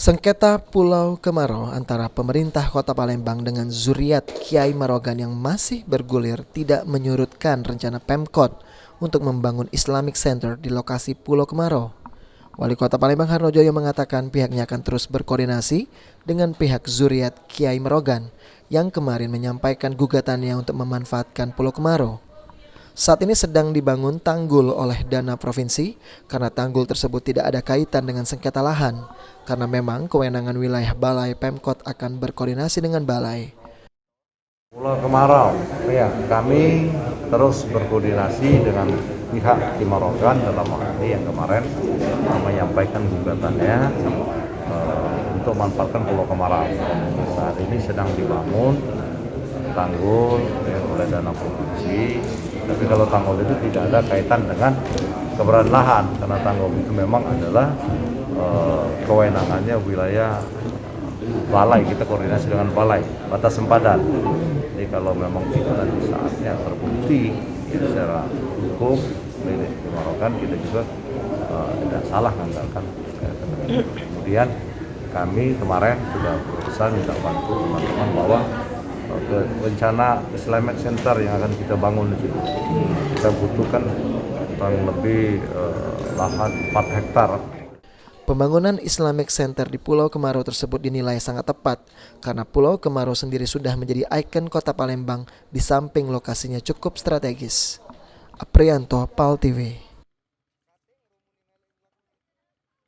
Sengketa Pulau Kemarau antara pemerintah Kota Palembang dengan Zuriat Kiai Marogan yang masih bergulir tidak menyurutkan rencana Pemkot untuk membangun Islamic Center di lokasi Pulau Kemarau. Wali Kota Palembang Harnojoyo mengatakan pihaknya akan terus berkoordinasi dengan pihak Zuriat Kiai Marogan yang kemarin menyampaikan gugatannya untuk memanfaatkan Pulau Kemarau. Saat ini sedang dibangun tanggul oleh dana provinsi karena tanggul tersebut tidak ada kaitan dengan sengketa lahan. Karena memang kewenangan wilayah Balai, Pemkot akan berkoordinasi dengan Balai. Pulau Kemarau, ya kami terus berkoordinasi dengan pihak Kimarogan dalam hal ini yang kemarin menyampaikan gugatannya untuk memanfaatkan Pulau Kemarau. Saat ini sedang dibangun tanggul oleh dana provinsi. Tapi kalau tanggul itu tidak ada kaitan dengan keberadaan lahan, karena tanggul itu memang adalah kewenangannya wilayah Balai. Kita koordinasi dengan Balai, batas sempadan. Jadi kalau memang kita nanti saatnya terbukti secara hukum milik Kimarogan, kita juga tidak salah menganggarkan. Kemudian kami kemarin sudah berusaha minta bantu teman-teman bahwa rencana Islamic Center yang akan kita bangun di situ. Kita butuhkan kurang lebih lahan 4 hektar. Pembangunan Islamic Center di Pulau Kemarau tersebut dinilai sangat tepat karena Pulau Kemarau sendiri sudah menjadi ikon Kota Palembang di samping lokasinya cukup strategis. Aprianto, PAL TV.